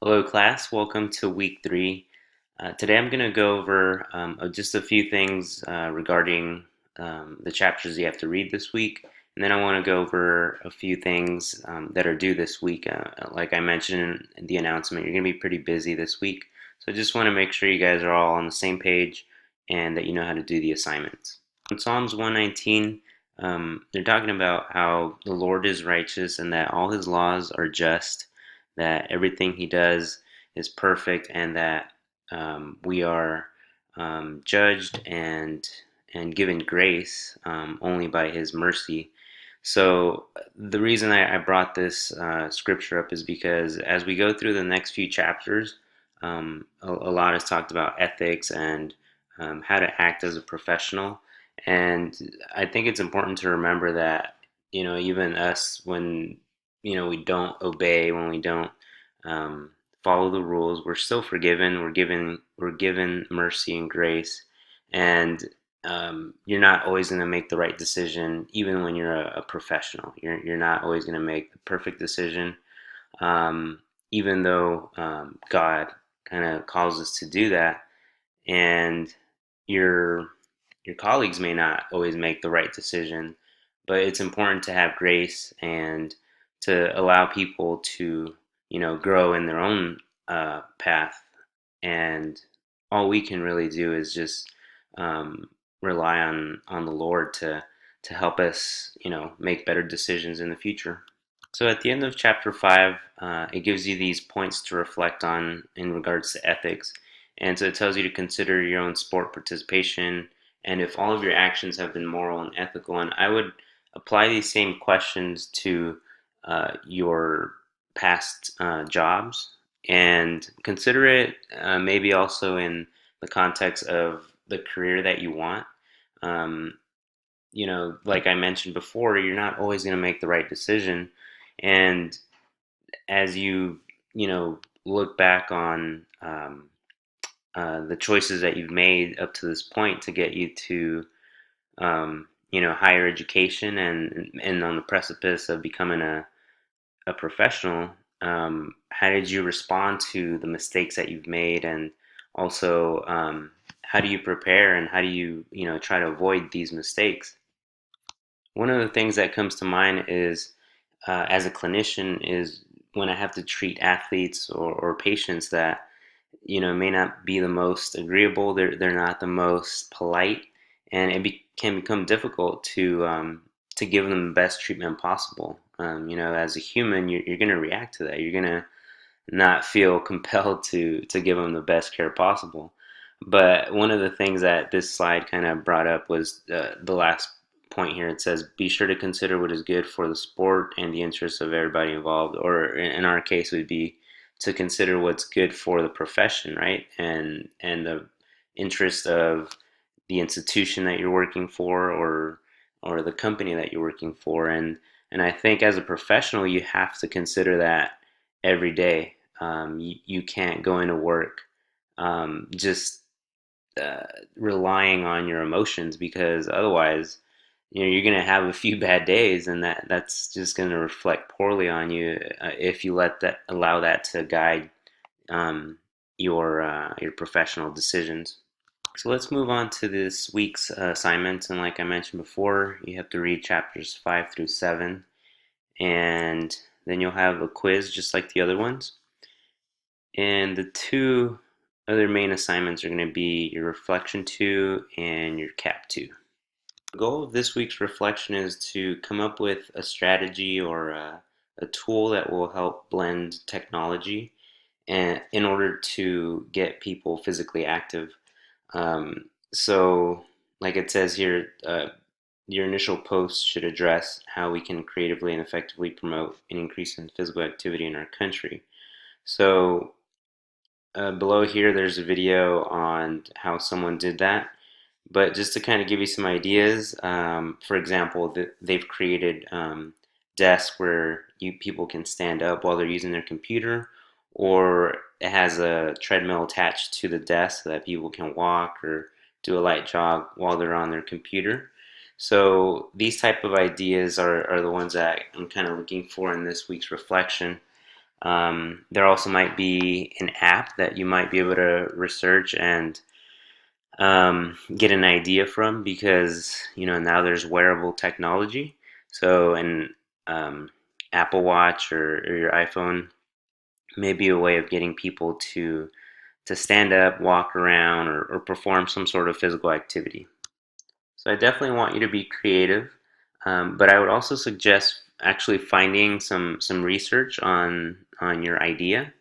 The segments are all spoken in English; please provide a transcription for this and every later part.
Hello, class. Welcome to week three. Today I'm going to go over just a few things regarding the chapters you have to read this week. And then I want to go over a few things that are due this week. Like I mentioned in the announcement, you're going to be pretty busy this week. So I just want to make sure you guys are all on the same page and that you know how to do the assignments. In Psalms 119, they're talking about how the Lord is righteous and that all his laws are just, that everything he does is perfect, and that we are judged and given grace only by his mercy. So the reason I brought this scripture up is because as we go through the next few chapters, a lot is talked about ethics and how to act as a professional. And I think it's important to remember that, even us, when, we don't obey, when we don't um, follow the rules, we're still forgiven. We're given mercy and grace. And you're not always going to make the right decision, even when you're a professional. You're not always going to make the perfect decision, um, even though God kind of calls us to do that. And your your colleagues may not always make the right decision, but it's important to have grace and to allow people to, grow in their own path. And all we can really do is just rely on the Lord to help us, make better decisions in the future. So at the end of chapter 5, it gives you these points to reflect on in regards to ethics. And so it tells you to consider your own sport participation and if all of your actions have been moral and ethical. And I would apply these same questions to your past jobs and consider it maybe also in the context of the career that you want. Um, like I mentioned before, you're not always going to make the right decision. And as look back on the choices that you've made up to this point to get you to, higher education and on the precipice of becoming a professional, how did you respond to the mistakes that you've made? And also, how do you prepare and how do you, try to avoid these mistakes? One of the things that comes to mind is, as a clinician, is when I have to treat athletes or patients that may not be the most agreeable. They're not the most polite, and can become difficult to give them the best treatment possible. As a human, you're going to react to that. You're going to not feel compelled to give them the best care possible. But one of the things that this slide kind of brought up was the last point here. It says, "Be sure to consider what is good for the sport and the interests of everybody involved." Or in our case, would be to consider what's good for the profession, right? And the interest of the institution that you're working for, or the company that you're working for. And I think as a professional, you have to consider that every day. You can't go into work just relying on your emotions, because otherwise, you're going to have a few bad days, and that's just going to reflect poorly on you if you allow that to guide your professional decisions. So let's move on to this week's assignments. And like I mentioned before, you have to read chapters 5 through 7, and then you'll have a quiz just like the other ones. And the two other main assignments are going to be your Reflection 2 and your Cap 2. The goal of this week's reflection is to come up with a strategy or a tool that will help blend technology and in order to get people physically active. So, like it says here, your initial post should address how we can creatively and effectively promote an increase in physical activity in our country. So, below here, there's a video on how someone did that. But just to kind of give you some ideas, for example, they've created desks where people can stand up while they're using their computer, or it has a treadmill attached to the desk so that people can walk or do a light jog while they're on their computer. So these type of ideas are the ones that I'm kind of looking for in this week's reflection. There also might be an app that you might be able to research and get an idea from, because now there's wearable technology. So an um, Apple Watch or your iPhone may be a way of getting people to stand up, walk around, or perform some sort of physical activity. So I definitely want you to be creative, but I would also suggest actually finding some research on your idea.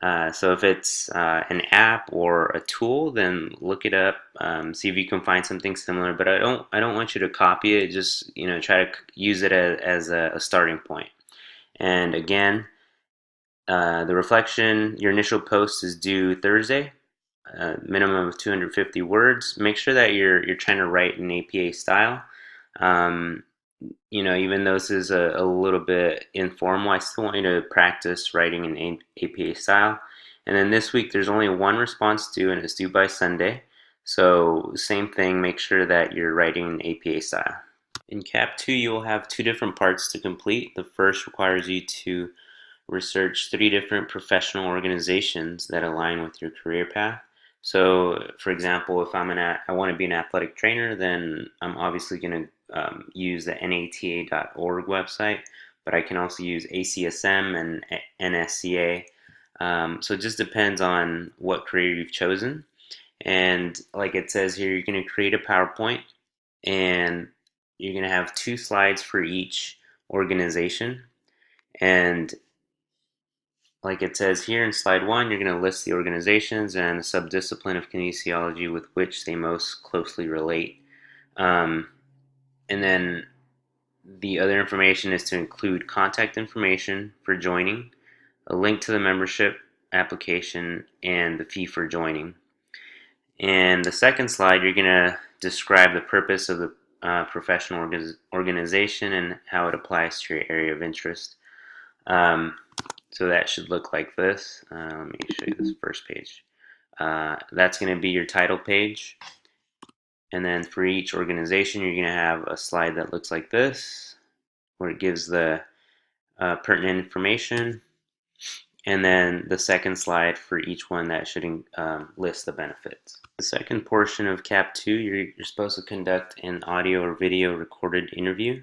So if it's an app or a tool, then look it up, see if you can find something similar. But I don't want you to copy it. Just try to use it as a starting point. And again, the reflection, your initial post is due Thursday. Minimum of 250 words. Make sure that you're trying to write in APA style. Um, Even though this is a little bit informal, I still want you to practice writing in APA style. And then this week, there's only one response due, and it's due by Sunday. So same thing, make sure that you're writing in APA style. In CAP 2, you'll have two different parts to complete. The first requires you to research three different professional organizations that align with your career path. So, for example, if I want to be an athletic trainer, then I'm obviously going to use the nata.org website, but I can also use ACSM and NSCA. So it just depends on what career you've chosen. And like it says here, you're going to create a PowerPoint, and you're going to have 2 slides for each organization. And like it says here in slide 1, you're going to list the organizations and the subdiscipline of kinesiology with which they most closely relate. Um, and then the other information is to include contact information for joining, a link to the membership application, and the fee for joining. And the second slide, you're going to describe the purpose of the professional organization and how it applies to your area of interest. So that should look like this. Let me show you this first page. That's going to be your title page. And then for each organization, you're going to have a slide that looks like this, where it gives the pertinent information. And then the second slide for each one that should list the benefits. The second portion of CAP 2, you're supposed to conduct an audio or video recorded interview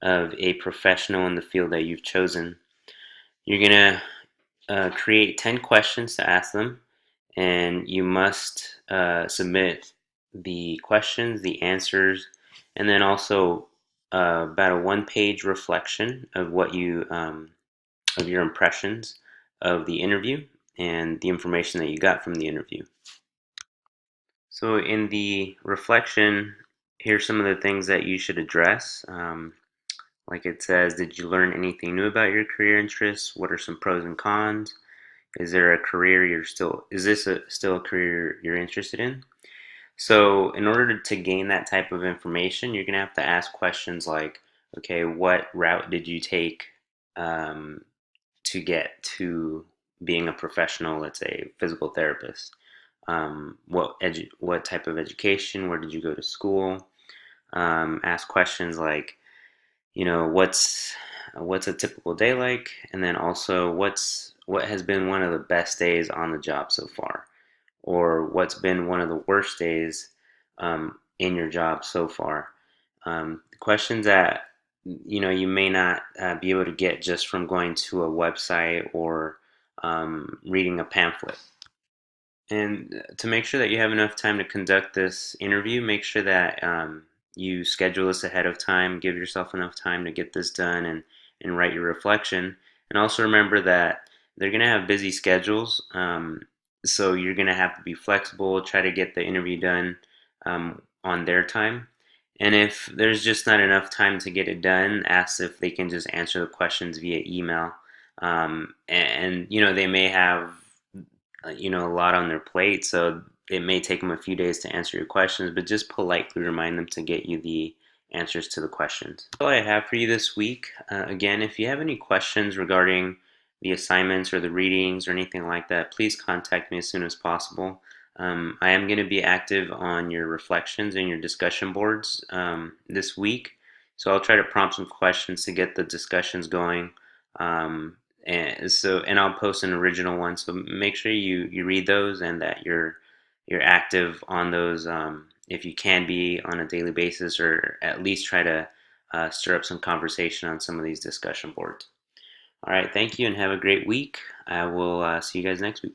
of a professional in the field that you've chosen. You're going to create 10 questions to ask them, and you must submit the questions, the answers, and then also about a 1-page reflection of what of your impressions of the interview and the information that you got from the interview. So in the reflection, here's some of the things that you should address. Like it says, did you learn anything new about your career interests? What are some pros and cons? Is there a career is this still a career you're interested in? So in order to gain that type of information, you're going to have to ask questions like, okay, what route did you take to get to being a professional, let's say, physical therapist? What type of education? Where did you go to school? Ask questions like, what's a typical day like, and then also what has been one of the best days on the job so far, or what's been one of the worst days in your job so far. Questions that you may not be able to get just from going to a website or reading a pamphlet. And to make sure that you have enough time to conduct this interview, make sure that you schedule this ahead of time, give yourself enough time to get this done and write your reflection. And also remember that they're going to have busy schedules, so you're going to have to be flexible, try to get the interview done on their time. And if there's just not enough time to get it done, ask if they can just answer the questions via email. And they may have a lot on their plate, so it may take them a few days to answer your questions, but just politely remind them to get you the answers to the questions. That's all I have for you this week. Again, if you have any questions regarding the assignments or the readings or anything like that, please contact me as soon as possible. I am going to be active on your reflections and your discussion boards this week, so I'll try to prompt some questions to get the discussions going. And I'll post an original one. So make sure you read those and that you're active on those. If you can be on a daily basis, or at least try to stir up some conversation on some of these discussion boards. All right, thank you and have a great week. I will see you guys next week.